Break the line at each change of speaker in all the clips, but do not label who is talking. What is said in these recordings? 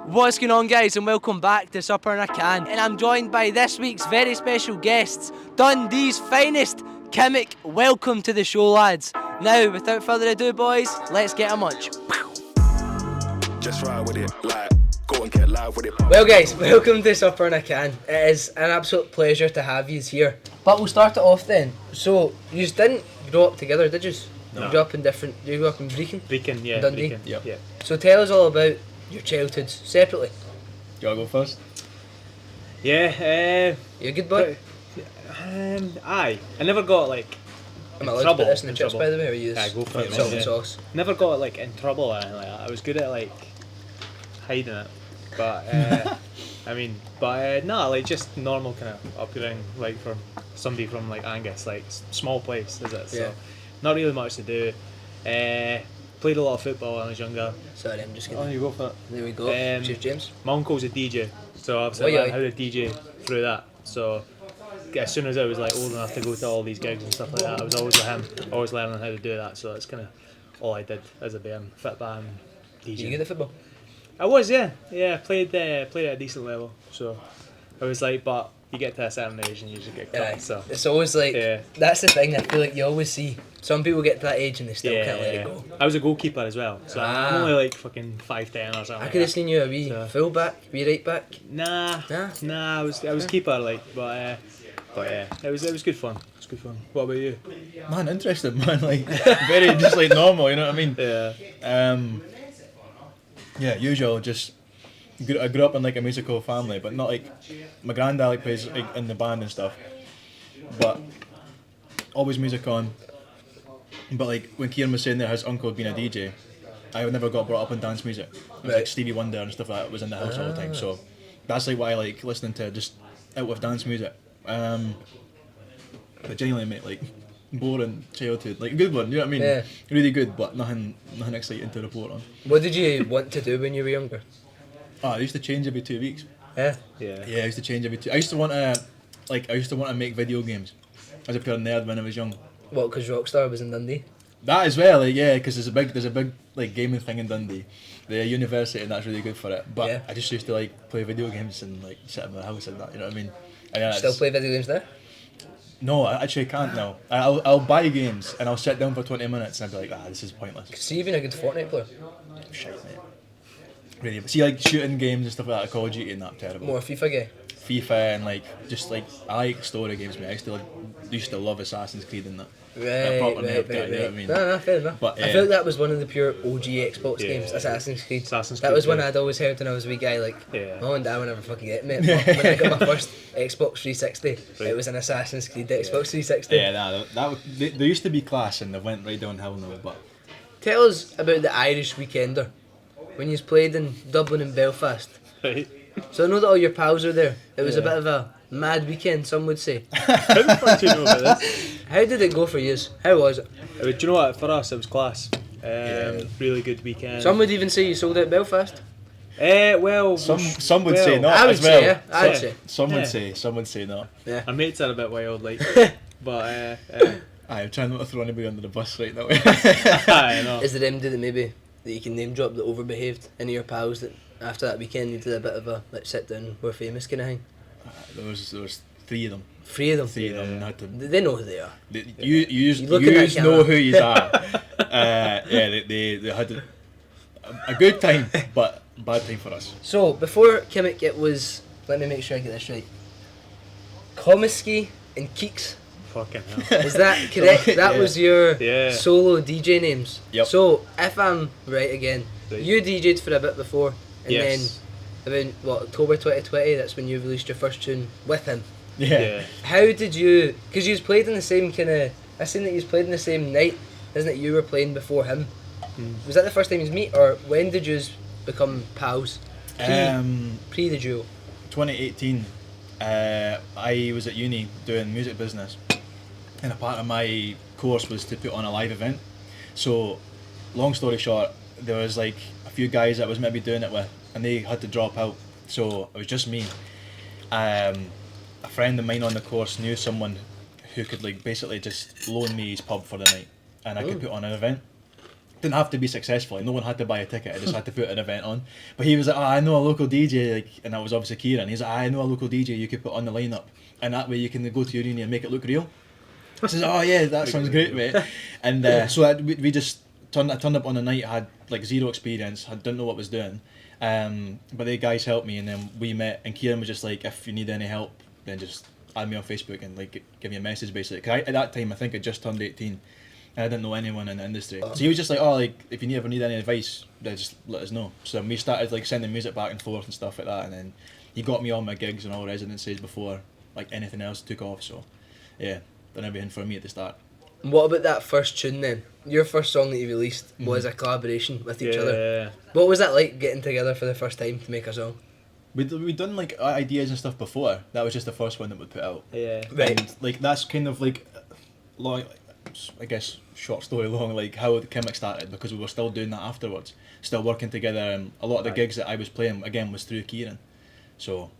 What's going on, guys, and welcome back to Supper in a Can. And I'm joined by this week's very special guests, Dundee's finest, Kimmic. Welcome to the show, lads. Now, without further ado, boys, let's get a munch.
Just ride with it, like, go and get live with it.
Well, guys, welcome to Supper in a Can. It is an absolute pleasure to have you here. But we'll start it off then. So, you didn't grow up together, did you?
No.
You grew up in You grew up in Brecon?
Brecon, yeah.
Dundee?
Brecon,
Yep.
yeah.
So tell us all about your childhoods separately.
Do you want to go first?
Yeah,
You a good boy?
aye. I never got like
Am
in
I allowed
trouble.
to put this in the
in
chips,
trouble.
by the way, or you use
Aye, go for it,
salt
mate,
and
yeah.
sauce?
Never got like in trouble or anything like that. I was good at like hiding it, but no, like just normal kind of upbringing, like from somebody from like Angus, like small place, is it? So
Yeah.
not really much to do. Played a lot of football when I was younger.
Sorry, I'm just
Oh,
kidding.
you go for it.
There we go. Cheers, James.
My uncle's a DJ, so I've
Oh, yeah.
learned how to DJ through that. So as soon as I was like old enough to go to all these gigs and stuff like that, I was always with him, always learning how to do that. So that's kind of all I did as a band, fit band, DJ.
You good at football?
I was, yeah. Played at a decent level. So I was like, but you get to a certain age and you just get cut.
Yeah.
So
It's always like,
Yeah.
that's the thing I feel like you always see. Some people get to that age and they still can't let it go.
I was a goalkeeper as well, so I'm only like fucking 5'10" or something.
I
like
could have
that.
seen you a wee
So-
full back, wee right back.
Nah, I was keeper, like, but yeah, it was good fun. It was good fun. What about you?
Man, interesting, man. Like, very just like normal, you know what I mean?
Yeah.
Yeah, usual. Just I grew up in like a musical family, but not like my granddad like plays like, in the band and stuff. But always music on. But like when Kieran was saying that his uncle had been a DJ, I never got brought up in dance music. It was
Right.
like Stevie Wonder and stuff like that was in the house all the time. So that's like why I like listening to just out with dance music. But genuinely, mate, like boring childhood, like good one. You know what I mean?
Yeah.
Really good, but nothing exciting to report on.
What did you want to do when you were younger?
Oh, I used to change every 2 weeks.
Yeah.
Yeah.
Yeah, I used to change every two. I used to want to make video games. I was a pure nerd when I was young.
What, because Rockstar was in Dundee?
That as well, like yeah, because there's a big like gaming thing in Dundee, the university, and that's really good for it. But
Yeah.
I just used to like play video games and like sit in my house and that. You know what I mean? And yeah,
Still play video games there?
No, I actually can't now. I'll buy games and I'll sit down for 20 minutes and I'll be like, this is pointless.
See, you've been a good Fortnite player.
Shit, mate. Really, but see, like shooting games and stuff like that, Call of Duty and that, terrible.
More FIFA guy.
FIFA and like just like I like story games, mate. Used to love Assassin's Creed and that.
Right,
proper
right,
nerd guy,
right,
you know what I
right.
mean?
No, fair enough.
But,
I feel like that was one of the pure OG Xbox
Yeah,
games, Assassin's Creed.
Assassin's
That
Creed,
was one
yeah.
I'd always heard when I was a wee guy, like,
Yeah.
Mum and Dad would never fucking get me. But when I got my first Xbox 360, it was an Assassin's Creed Xbox 360.
Yeah, they used to be class and they went right downhill now. But
Tell us about the Irish Weekender, when you played in Dublin and Belfast.
Right.
So I know that all your pals are there. It was a
Yeah.
bit of a mad weekend, some would say.
How the fuck do you know about this?
How did it go for you? How was it?
Do you know what? For us, it was class. Really good weekend.
Some would even say you sold out Belfast.
Well,
some would say not
I would
as well.
say, yeah. I'd
Yeah.
say.
Some
Yeah.
would say, some would say not.
Yeah.
our mates are a bit wild, like, but
I'm trying not to throw anybody under the bus right now.
I know.
Is there anybody that maybe that you can name drop that overbehaved? Any of your pals that after that weekend you did a bit of a like sit down, we're famous kind of thing?
there was 3 of them.
3 of them.
3 of them had to.
They know who they are.
You
look at that
know
camera.
who you are. Yeah, they had a good time, but bad time for us.
So before Kimmic, it was. Let me make sure I get this right. Comiskey and Keeks.
Fucking hell.
Is that correct? That
Yeah.
was your
Yeah.
solo DJ names.
Yep.
So if I'm right again,
Right.
you DJ'd for a bit before, and
Yes.
then about October 2020. That's when you released your first tune with him.
Yeah.
How did you? Because you played in the same kind of. I seen that you played in the same night, isn't it? You were playing before him. Was that the first time you meet, or when did you become pals? Pre the duo.
2018, I was at uni doing music business, and a part of my course was to put on a live event. So, long story short, there was like a few guys that I was maybe doing it with, and they had to drop out. So it was just me. A friend of mine on the course knew someone who could like basically just loan me his pub for the night, and I could put on an event. didn't have to be successful. Like, no one had to buy a ticket. I just had to put an event on. But he was like, I know a local DJ, like, and that was obviously Kieran. He's like, I know a local DJ you could put on the lineup, and that way you can go to your uni and make it look real. I says, oh yeah, that sounds great, mate. And so we just I turned up on a night, had like zero experience, didn't know what I was doing. But the guys helped me, and then we met, and Kieran was just like, if you need any help, then just add me on Facebook and like give me a message basically. Cause at that time I think I just turned 18 and I didn't know anyone in the industry. So he was just like, oh, like if you ever need any advice, then just let us know. So we started like sending music back and forth and stuff like that, and then he got me on my gigs and all residencies before like anything else took off. So yeah, done everything for me at the start.
What about that first tune then? Your first song that you released was a collaboration with each other.
Yeah.
What was that like, getting together for the first time to make a song?
We'd done like ideas and stuff before. That was just the first one that we put out.
Yeah.
Right.
And like that's kind of like long, I guess short story long, like how the Kimmic started, because we were still doing that afterwards, still working together, and a lot of the gigs that I was playing again was through Kieran. So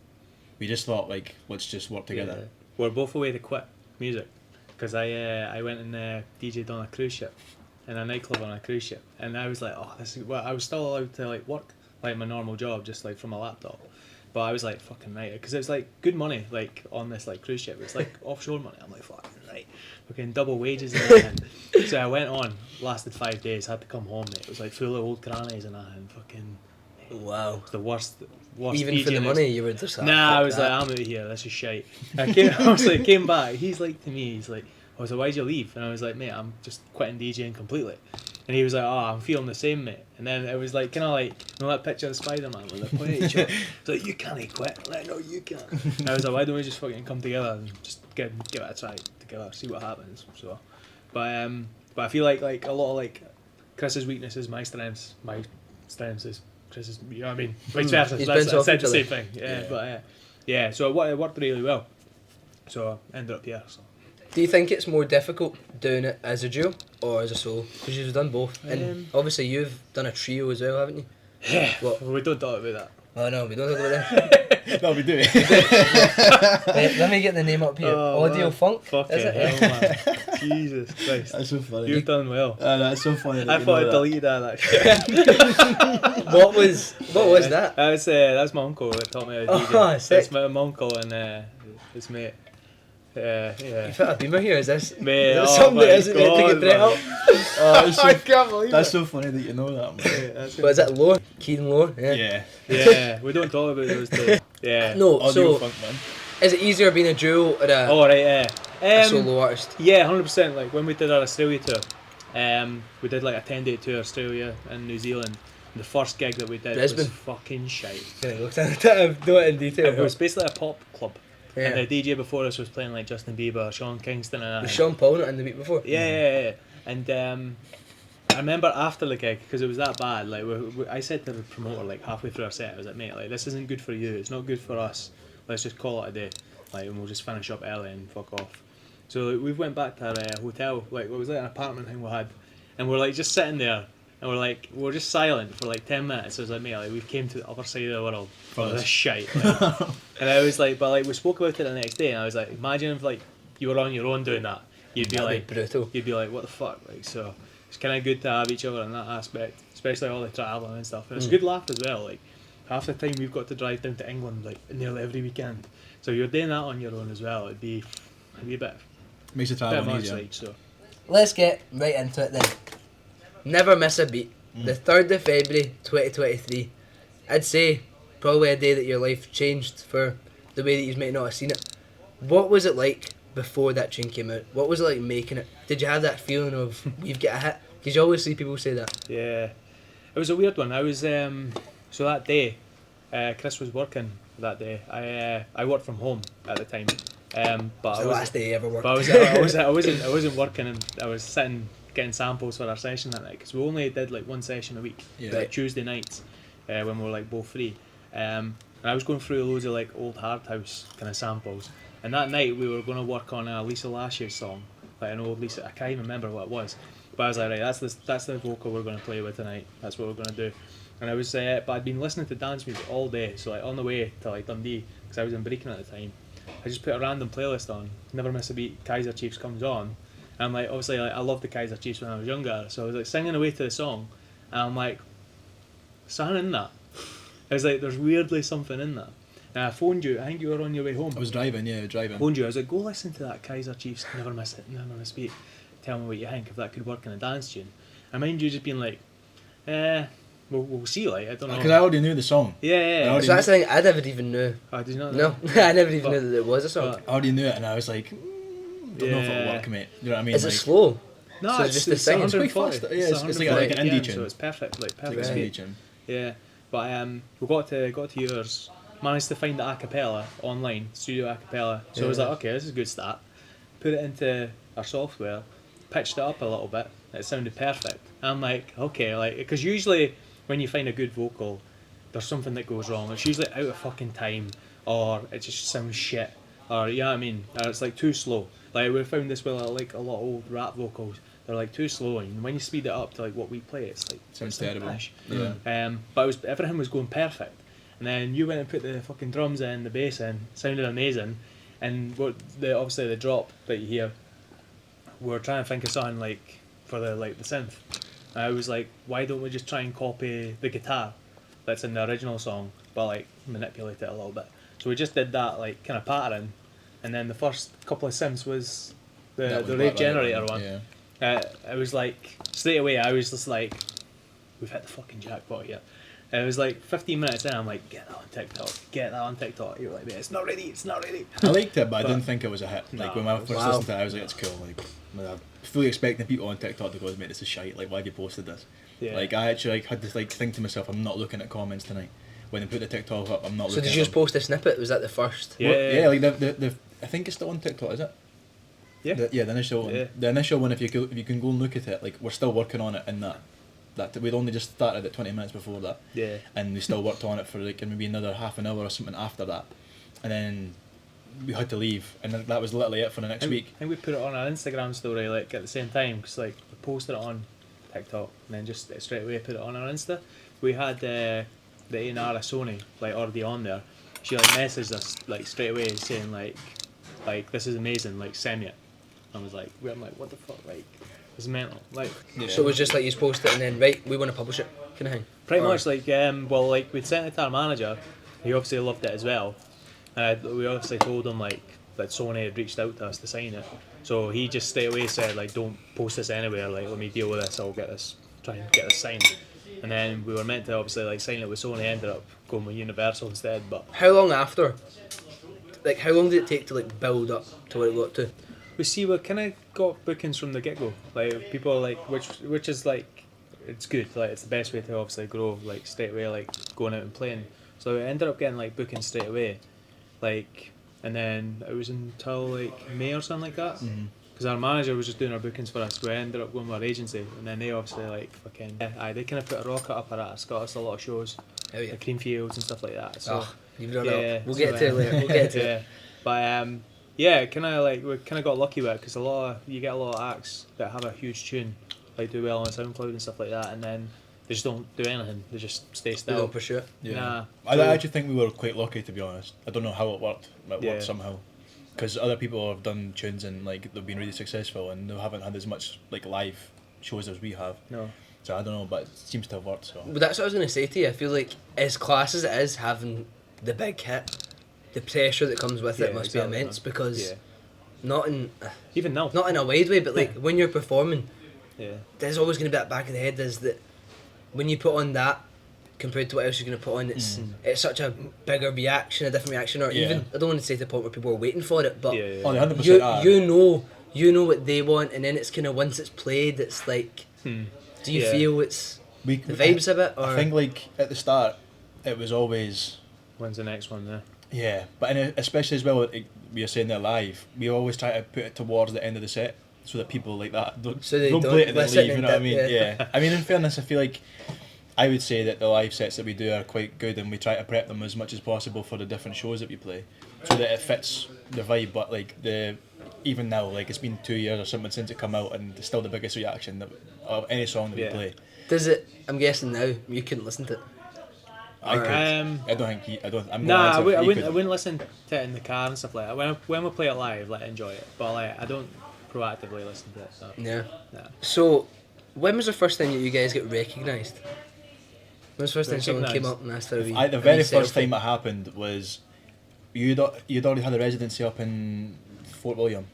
we just thought like, let's just work together.
Yeah. We're both away to quit music, because I went and DJ'd on a cruise ship, in a nightclub on a cruise ship, and I was like, oh, this is, well, I was still allowed to like work like my normal job, just like from a laptop. But I was like, fucking right, because it was like good money, like on this like cruise ship. It's like offshore money. I'm like, fucking right, fucking double wages and everything. So I went on, lasted 5 days, had to come home, mate. It was like full of old grannies and that, and fucking.
Wow.
It was the worst.
Even for the money, you were just like,
nah, I was
that.
like, I'm out of here. This is shite. I came back. He's like to me, he's like, I was like, why'd you leave? And I was like, mate, I'm just quitting DJing completely. And he was like, oh, I'm feeling the same, mate. And then it was like, kind of like, you know that picture of Spider-Man with the point at each other? It's like, you can't quit. I'm like, no, you can't. And I was like, why don't we just fucking come together and just give it a try together, see what happens. So, but I feel like a lot of like Chris's weaknesses, my strengths is Chris's. You know what I mean? Vice versa. I said the same thing. Yeah, but yeah. So it worked really well. So I ended up here. So.
Do you think it's more difficult doing it as a duo or as a solo? Because you've done both, and obviously you've done a trio as well, haven't you?
Yeah.
What?
We don't talk about that.
Oh no, we don't talk about that.
No, we do.
Wait, let me get the name up here.
Oh,
Audio
man.
Funk.
Fucking
Is it?
hell, man. Jesus Christ.
That's so funny.
You've done well.
That's so funny.
I thought I deleted that shit.
What was that?
That's my uncle that taught me how to DJ.
Oh, sick.
That's my uncle and his mate. Yeah.
You put a beamer here, is this?
Mate,
is this
oh
something that
my
isn't meant to
God,
get brought
man.
up?
I
can't believe
That's so funny that you know that, man.
But is it low? Keen low?
Yeah.
Yeah, we don't talk about those two. Yeah.
No,
Audio
so
funk, man.
is it easier being a duo or a,
Oh, right, yeah.
a solo artist?
Yeah, 100%. Like when we did our Australia tour, we did like a 10-day tour, Australia and New Zealand. And the first gig that we did
Brisbane.
was fucking shite.
Can I look at it? Do it in detail.
It was basically a pop club.
Yeah.
And the DJ before us was playing like Justin Bieber, Sean Kingston and that.
Was Sean Paul not in the week before?
Yeah. And I remember after the gig, because it was that bad, like I said to the promoter like halfway through our set, I was like, mate, like this isn't good for you, it's not good for us, let's just call it a day, like, and we'll just finish up early and fuck off. So like, we went back to our hotel, like it was like an apartment thing we had, and we're like just sitting there, and we're just silent for like 10 minutes. I was like, mate, like we've came to the other side of the world for this shite. Like, and I was like, but like we spoke about it the next day, and I was like, imagine if like you were on your own doing that, you'd be
That'd
like
be brutal.
You'd be like, what the fuck, like, so it's kind of good to have each other in that aspect, especially all the travelling and stuff. And it's a good laugh as well. Like half the time we've got to drive down to England like nearly every weekend. So you're doing that on your own as well. It'd be a bit.
Makes the
Bit
travel
much,
easier.
like, so.
Let's get right into it then. Never miss a beat. The 3rd of February 2023. I'd say probably a day that your life changed for the way that you might not have seen it. What was it like before that tune came out? What was it like making it? Did you have that feeling of we've got a hit? Because you always see people say that.
Yeah, it was a weird one. I was so that day, Chris was working that day. I worked from home at the time, but
It's
I
the
was
last day you ever worked.
But I wasn't working, and I was sitting getting samples for our session that night, because we only did like one session a week, like Tuesday nights, when we were like both free. And I was going through loads of like old hard house kind of samples, and that night we were going to work on a Lisa Lash's song, like an old Lisa. I can't even remember what it was, but I was like, right, that's the vocal we're going to play with tonight. That's what we're going to do. And I was, but I'd been listening to dance music all day, so like on the way to like Dundee, because I was in Brecon at the time, I just put a random playlist on, Never Miss a Beat, Kaiser Chiefs comes on, And I'm like, obviously, like, I loved the Kaiser Chiefs when I was younger, so I was like singing away to the song, and I'm like, something in that. I was like, there's weirdly something in that. And I phoned you, I think you were on your way home.
I was driving.
I phoned you, I was like, go listen to that Kaiser Chiefs, Never Miss It, Never Miss a Beat. Tell me what you think, if that could work in a dance tune. And mind you just being like, we'll see, like, I don't know.
Because I already knew the song.
Yeah.
So that's the thing, I never even knew.
Oh, did you not
No,
know?
I never even knew that there was a song.
I already knew it, and I was like, don't know if it'll work, mate. You know what I mean?
Is it
like,
slow?
No,
So
it's
just the
it's
singing.
140.
It's quite fast. Yeah, it's like an
140
indie
BPM,
tune.
so it's perfect, like
It's
perfect
like an
speed.
indie tune.
Yeah, but we got to yours. Managed to find the acapella online, studio acapella. So I was like, okay, this is a good start. Put it into our software, pitched it up a little bit. It sounded perfect. I'm like, okay, like, because usually when you find a good vocal, there's something that goes wrong. It's usually out of fucking time, or it just sounds shit, or you know what I mean, or it's like too slow. Like we found this with like a lot of old rap vocals. They're like too slow, and when you speed it up to like what we play, it's like
Sounds
like
terrible.
pish.
Yeah.
But everything was going perfect. And then you went and put the fucking drums in, the bass in, sounded amazing. And obviously the drop that you hear, we were trying to think of something like for the synth. And I was like, why don't we just try and copy the guitar that's in the original song, but like manipulate it a little bit. So we just did that like kind of pattern, and then the first couple of synths was the rave generator one.
Yeah.
It was like straight away I was just like, we've hit the fucking jackpot here. And it was like 15 minutes in, I'm like, get that on TikTok. You were like, mate, it's not ready.
I liked it, but I didn't think it was a hit. Like when I first
Wow.
listened to it, I was like, it's cool. Like I was fully expecting people on TikTok to go, mate, this is shite. Like, why have you posted this?
Yeah.
Like I actually had to think to myself, I'm not looking at comments tonight. When they put the TikTok up, I'm not
So
looking.
did
at
you just
them.
post a snippet? Was that the first?
Yeah.
Like the I think it's still on TikTok, is it?
Yeah.
The initial one.
Yeah.
The initial one. If you can go and look at it, like we're still working on it in that. We'd only just started it 20 minutes before that.
Yeah.
And we still worked on it for like maybe another half an hour or something after that, and then we had to leave, and then that was literally it for the next week.
I think we put it on our Instagram story like at the same time, because like we posted it on TikTok and then just straight away put it on our Insta. We had the A&R of Sony like already on there. She like messaged us like straight away saying like this is amazing, like send me it. I was like, I'm like, what the fuck, like it's mental, like.
Yeah.
So it was just like you post it and then right, we want to publish it, kind of thing.
Pretty
Or-
much like well, like we'd sent it to our manager. He obviously loved it as well. We obviously told him like that Sony had reached out to us to sign it. So he just straight away said like, don't post this anywhere. Like let me deal with this. I'll try and get this signed. And then we were meant to obviously like sign it with Sony. Ended up going with Universal instead. But
How long after? Like how long did it take to like build up to what it got to?
we kind of got bookings from the get go. Like people are like which is like it's good. Like it's the best way to obviously grow. Like straight away like going out and playing. So we ended up getting like bookings straight away. Like, and then it was until like May or something like that, because our manager was just doing our bookings for us. We ended up going with our agency, and then they obviously like fucking they kind of put a rocket up at us, got us a lot of shows,
Oh yeah.
like creamfields and stuff like that. So
You've done
yeah,
it. We'll get to it later. We'll get to it.
But yeah, kind of like we kind of got lucky with it, because you get a lot of acts that have a huge tune, like do well on SoundCloud and stuff like that, and then they just don't do anything. They just stay
We
still.
don't pursue it.
Yeah.
Nah.
I
So-
actually think we were quite lucky, to be honest. I don't know how it worked. It
Yeah.
worked somehow. Because other people have done tunes and like they've been really successful, and they haven't had as much like live shows as we have.
No.
So I don't know, but it seems to have worked. So
But that's what I was going to say to you. I feel like as class as it is, having the big hit, the pressure that comes with it
Yeah,
must
exactly,
be immense,
man.
because
Yeah.
not in
Even now.
not in a wide way, but like when you're performing,
Yeah.
there's always going to be that back of the head is that when you put on that compared to what else you're going to put on, it's such a bigger reaction, a different reaction, or
Yeah.
even I don't want to say to the point where people are waiting for it, but
Yeah, yeah.
oh, they 100%
you
are.
you know what they want, and then it's kind of once it's played, it's like, do you
Yeah.
feel it's
We,
the vibes of it, or
I think like at the start, it was always
When's the next one there?
yeah, but especially as well, we are saying they're live. We always try to put it towards the end of the set so that people like that don't
So they
don't
don't
play it and then
listen
leave. You
and
know what I
dip,
mean?
yeah.
Yeah. I mean, in fairness, I feel like I would say that the live sets that we do are quite good, and we try to prep them as much as possible for the different shows that we play, so that it fits the vibe. But like even now, like it's been 2 years or something since it come out, and it's still the biggest reaction of any song that
Yeah.
we play.
does it? I'm guessing now you couldn't listen to it.
I could. I don't think he. I don't. I'm
Nah,
gonna answer
I
he
wouldn't
could.
listen to it in the car and stuff like that. When we play it live, like enjoy it. But like I don't proactively listen to it. So.
Yeah.
Yeah.
So, when was the first time that you guys get recognised? When was the first time someone came
Recognised?
up and asked for a wee
The
a
very
wee
first
selfie?
time it happened was you'd already had a residency up in Fort William,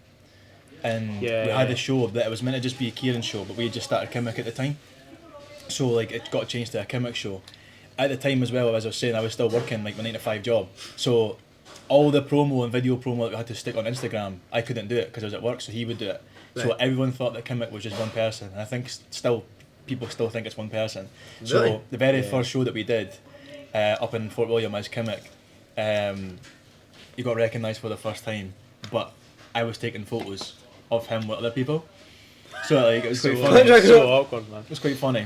and
Yeah,
we had
yeah.
a show that it was meant to just be a Kieran show, but we had just started Kimmic at the time, so like it got changed to a Kimmic show. At the time as well, as I was saying, I was still working like my 9 to 5 job, so all the promo and video promo that we had to stick on Instagram, I couldn't do it because I was at work, so he would do it. So
Right.
everyone thought that Kimmic was just one person, and I think people still think it's one person.
Really?
So the very
Yeah.
first show that we did up in Fort William as Kimmic, he got recognised for the first time, but I was taking photos of him with other people. So like it was quite funny.
funny.
So awkward, man.
It was quite funny.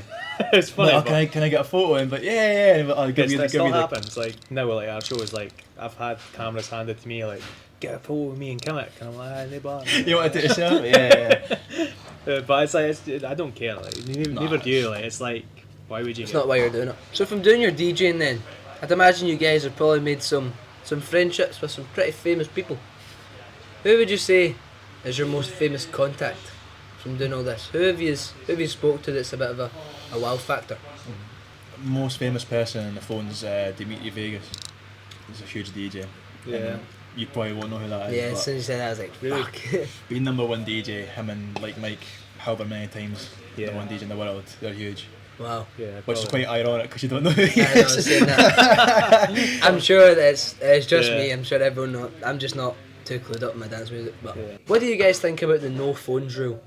It's funny.
Like, oh,
but
can I get a photo? And but yeah. And I'll give you
that
the
still happens. Like now, like our show is like I've had cameras handed to me like get a photo with me and Kimmic, and I'm like, no bother.
You want to take a selfie? Yeah.
But it's like I don't care. Like neither do you. Like it's like why would you?
It's not why you're doing it. So from doing your DJing then, I'd imagine you guys have probably made some friendships with some pretty famous people. Who would you say is your most famous contact from doing all this? Who have you spoke to that's a bit of a wow factor?
Most famous person on the phone's Dimitri Vegas. He's a huge DJ.
Yeah.
And you probably won't know who that is.
Yeah,
but
as soon as you said that, I was like,
Really?
fuck.
being #1 DJ, him and like Mike, however many times,
Yeah.
#1 DJ in the world, they're huge.
Wow.
Yeah.
Which is
probably.
quite ironic because you don't know who he
I know, I was
is.
saying that. I'm sure that it's just
Yeah.
me. I'm sure everyone knows. I'm just not too clued up in my dance music. But
Yeah.
what do you guys think about the no phones rule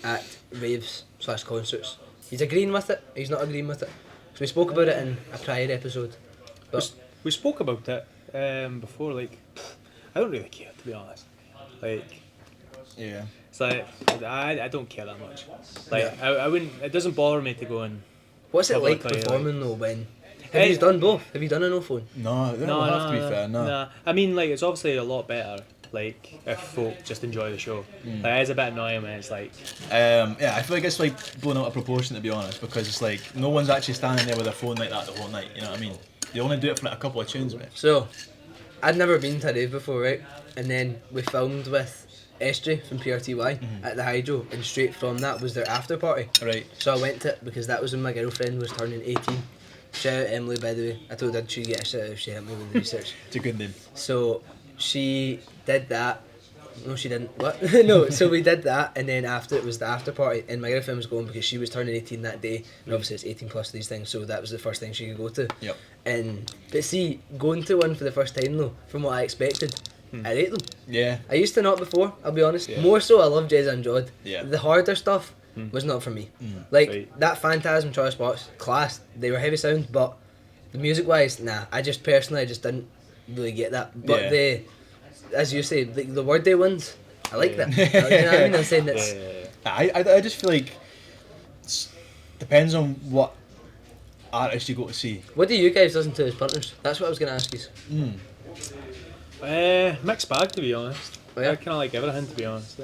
at raves/concerts? He's agreeing with it. He's not agreeing with it. So we spoke about it in a prior episode. But
We spoke about it before. Like I don't really care, to be honest. Like
Yeah.
it's like I don't care that much. Like I wouldn't. It doesn't bother me to go and.
what's it like
Publicly,
performing though? When have
Hey.
you done both? Have you done a no phone?
No, they don't have to be fair. No.
Nah. I mean, like it's obviously a lot better. Like if folk just enjoy the show. Like it's a bit annoying when it's like.
Yeah, I feel like it's like blown out of proportion, to be honest, because it's like no one's actually standing there with their phone like that the whole night. You know what I mean? They only do it for like a couple of tunes, mate.
So, I'd never been to a rave before, right? And then we filmed with SJ from PRTY at the Hydro, and straight from that was their after party.
Right.
So I went to it because that was when my girlfriend was turning 18. Shout out Emily, by the way. I told her she'd get a shout out if she helped me with the research.
It's a good name.
So she did that. No, she didn't. What? No, so we did that, and then after it was the after party, and my girlfriend was going because she was turning 18 that day, and obviously it's 18 plus these things, so that was the first thing she could go to.
Yep.
But see, going to one for the first time though, from what I expected, I rate them.
Yeah.
I used to not before, I'll be honest.
Yeah.
More so, I love Jez and Jod.
Yeah.
The harder stuff was not for me. Like
Right.
that Phantasm Choice Box, class. They were heavy sound, but the music wise, nah. I just didn't really get that. But
Yeah.
as you say, the word day ones, I like
Yeah.
that. You know what I mean? I'm saying it's.
I just feel like it depends on what artist you go to see.
What do you guys listen to as partners? That's what I was gonna ask you.
Mixed bag, to be honest.
Oh, yeah?
I kind of like everything, to be honest.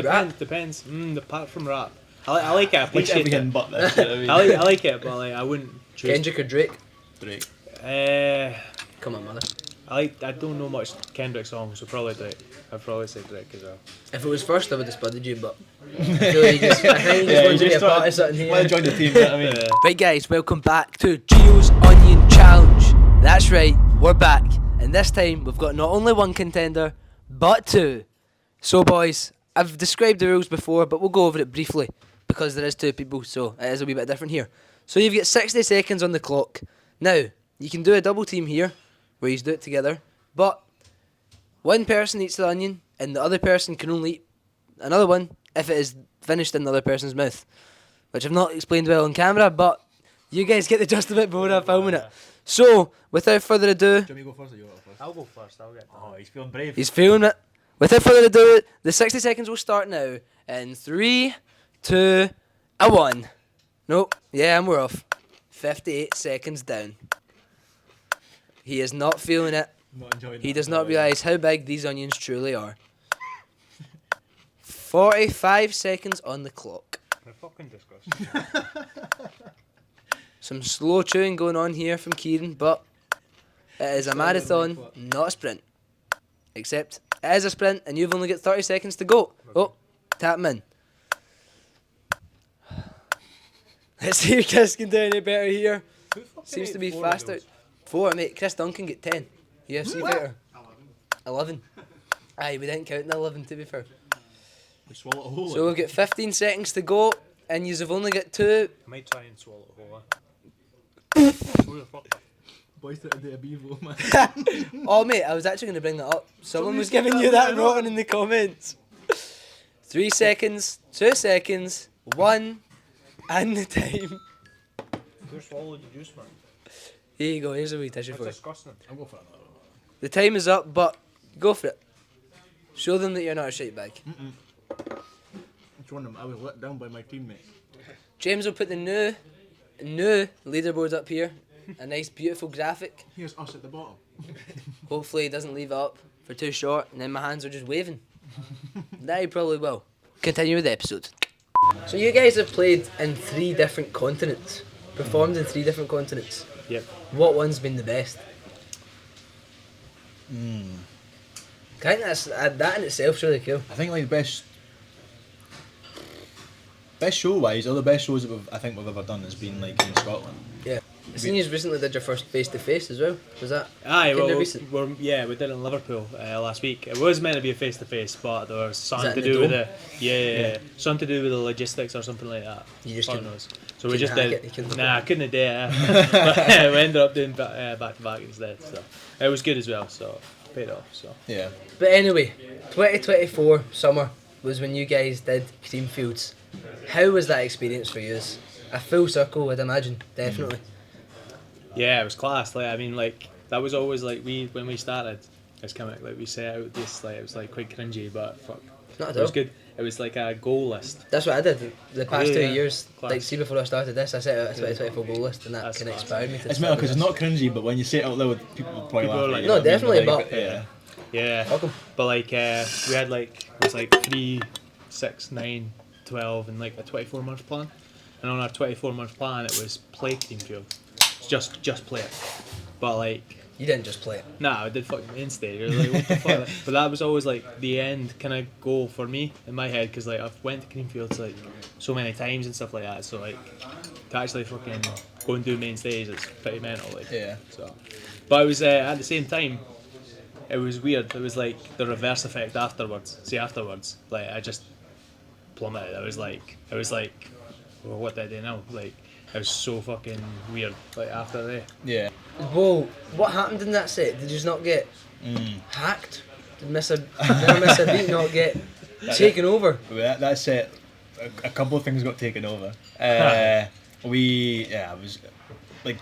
Rap?
Depends. Apart from rap, I like it. I
Like
appreciate
everything
it.
but this. You know what I mean?
I like it, but like I wouldn't choose.
Kendrick or Drake?
Drake.
Come on, mother.
I don't know much Kendrick songs, so probably Drake. I'd probably say Drake as well.
If it was first, I would have spudded you, but I feel like I think you just wanted to be a part of something here.
Want to join the team? You know what I mean?
Right guys, welcome back to Gio's Onion Challenge. That's right, we're back. And this time we've got not only one contender, but two. So boys, I've described the rules before, but we'll go over it briefly because there is two people, so it is a wee bit different here. So you've got 60 seconds on the clock. Now, you can do a double team here, where you do it together, but one person eats the onion and the other person can only eat another one if it is finished in the other person's mouth. Which I've not explained well on camera, but you guys get the gist of it before I'm filming it. So, without further ado,
Do you want me to go first or you go first?
I'll go first. I'll get.
Oh, he's feeling brave.
he's feeling it. Without further ado, the 60 seconds will start now. In 3, 2, 1. Nope. Yeah, and we're off. 58 seconds down. He is not feeling it.
Not enjoying
He
that.
does not realise how big these onions truly are. 45 seconds on the clock.
They're fucking disgusting.
Some slow chewing going on here from Kieran, but it is a marathon, not a sprint. Except it is a sprint, and you've only got 30 seconds to go. Oh, Tap 'em in. Let's see if Chris can do any better here. Seems to be faster. 4, mate. Chris Duncan get 10. UFC fighter. 11. Aye, we didn't count the 11 to be fair.
We swallow a whole.
So we've got 15 seconds to go, and you've only got 2.
I might try and swallow a whole.
Boys to do a bevo, man.
Oh, mate, I was actually going to bring that up. Someone was giving you that rotten in the comments. 3 seconds, 2 seconds, 1, and the time.
You swallowed the juice, man.
Here you go, here's a wee tissue for you.
Disgusting.
I'll go for another one.
The time is up, but go for it. Show them that you're not a shite bag.
Which one of them? I was let down by my teammate.
James will put the new leaderboard up here. A nice, beautiful graphic.
Here's us at the bottom.
Hopefully he doesn't leave it up for too short, and then my hands are just waving. That he probably will. Continue with the episode. So you guys have played in 3 different continents. Performed in 3 different continents.
Yep.
What one's been the best? I think that in itself's really cool.
I think like best show wise, all the best shows that I think we've ever done has been like in Scotland.
Yeah. I seen you recently did your first face to face as well. Was that?
Aye,
kinda
well,
recent?
we did it in Liverpool last week. It was meant to be a face to face, but there was something
that
to
in the
do with
dome?
something to do with the logistics or something like that.
You just
Fuck
couldn't-
knows. So we just
couldn't
did.
hack it, you couldn't
Nah, I couldn't have done it. But we ended up doing back to back instead. So it was good as well. So paid off. So
Yeah.
But anyway, 2024 summer was when you guys did Creamfields. How was that experience for you? A full circle, I'd imagine, definitely.
yeah, it was class. Like I mean, like that was always like when we started as Kimmic, like we set out this like it was like quite cringy, but fuck,
Not at
it was
all.
good. It was like a goal list.
That's what I did the past
Yeah,
2
yeah.
years.
Class.
Like, see, before I started this, I set out a 2024 goal list, and that
That's
kind of
class.
inspired me to
It's
start
better because it's
with
not cringy, but when you say it out loud, people will probably
People
laugh
are
at
like-
you,
No,
you know what I mean?
definitely,
Like,
but-
yeah.
Yeah.
Welcome.
But like we had like it was like 3, 6, 9, 12, and like a 24-month plan. And on our 24-month plan, it was play Creamfield. It's just play it. But like,
You didn't just play it.
nah, I did fucking main stage. I was like, what the fuck? But that was always like the end kind of goal for me in my head because like I've went to Creamfields like so many times and stuff like that. So like to actually fucking go and do main stage, it's pretty mental. Like,
Yeah.
So, but it was at the same time. It was weird. It was like the reverse effect afterwards. See, afterwards, like I just plummeted. I was like, well, what did I do now? Like, it was so fucking weird. Like after that.
Yeah.
Whoa, what happened in that set? Did you just not get hacked? Did never miss a beat, not get taken over?
Well, that set, a couple of things got taken over. It was like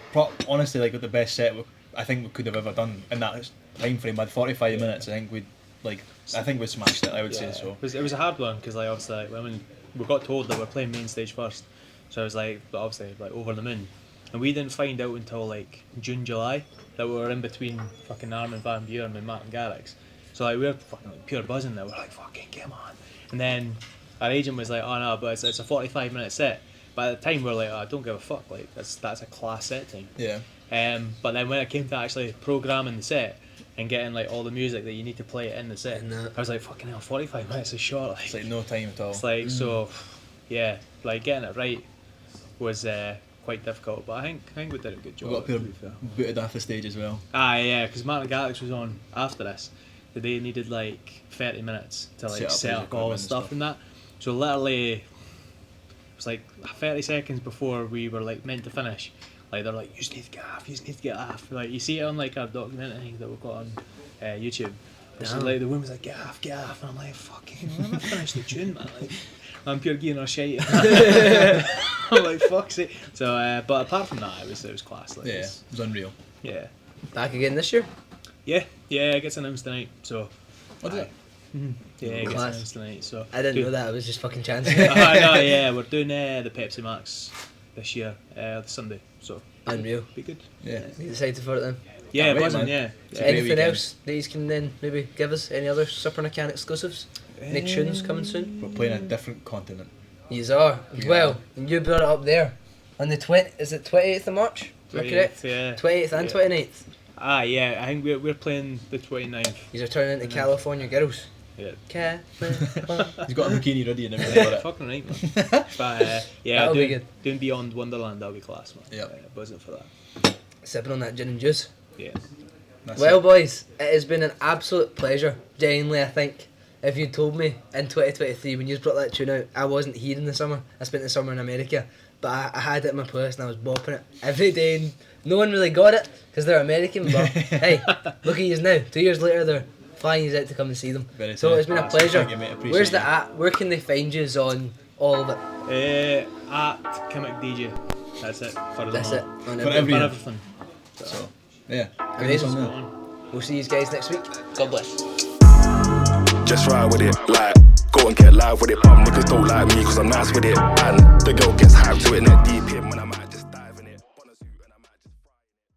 honestly like the best set I think we could have ever done in that time frame. At 45 minutes, I think we smashed it. I would say so.
It was a hard one because like obviously like, when we got told that we're playing main stage first, so I was like, but obviously like over the moon, and we didn't find out until like June, July that we were in between fucking Armin van Buren and Martin Garrix. So like we were fucking like, pure buzzing there. We're like fucking come on, and then our agent was like, oh no, but it's a 45-minute set. But at the time we were like, oh, I don't give a fuck. Like that's a class set time.
Yeah.
But then when it came to actually programming the set and getting like all the music that you need to play in the set,
And that.
I was like, fucking hell, 45 minutes is short. Like,
It's like no time at all.
it's like so, yeah, like getting it right was quite difficult. But I think we did a good
We
job.
got
to be fair.
booted off the stage as well.
Yeah, because Martin Garrix was on after this. They needed like 30 minutes to like
Set up
set up all the
equipment and
stuff
stuff.
and that. So literally, it was like 30 seconds before we were like meant to finish. Like they're like, you just need to get off. Like you see it on like our documentary that we've got on YouTube. It's
Damn.
like the woman's like, get off, and I'm like, fucking, I'm not finished the tune, man. Like, I'm pure geeing or shite. I'm like, fuck's sake. So, but apart from that, it was class. Like,
Yeah, it was unreal.
yeah,
Back again this year?
yeah. It gets announced tonight. So,
What is it?
yeah, it gets
Class.
announced tonight. So
I didn't know that, I was just fucking chancing.
No, yeah, we're doing the Pepsi Max this year, this Sunday. So
Unreal.
be good.
Yeah.
You excited for it then?
Yeah,
Can't wait,
buzzing.
man.
Yeah.
It's a great
Anything
weekend.
else that you can then maybe give us? Any other Super Nacan exclusives? Any tunes coming soon?
We're playing a different continent.
Yous are.
Yeah.
Well, and you brought it up there. On the 28th of March? Am I correct?
Yeah.
28th and
Yeah.
29th.
Yeah. I think we're playing the 29th.
These are turning into
29th.
California girls.
Yeah.
Cafe.
He's got a bikini ready and everything for it.
Fucking right, man. But yeah,
That'll be
doing,
good.
doing Beyond Wonderland, that'll be class, man.
Yep.
Buzzing for that.
Sipping on that gin and juice.
Yeah.
That's
Well,
it.
boys, it has been an absolute pleasure. Genuinely, I think. If you told me in 2023 when you brought that tune out, I wasn't here in the summer. I spent the summer in America, but I had it in my playlist and I was bopping it every day. And no one really got it because they're American. But hey, look at you now. 2 years later, they're flying you out to come and see them.
Very
So
true.
it's been a
Awesome.
pleasure.
Thank you, mate. Appreciate
Where's the
you.
at? Where can they find you on all of it?
At Kimmic DJ. That's it. For
That's it. On
For
everything.
For
every-
everything.
So, yeah.
Amazing.
Spot on.
We'll see you guys next week. God bless.
Just ride with it, like, go and get live with it. But niggas don't like me cause I'm nice with it. And the girl gets hyped to it, neck deep in when I'm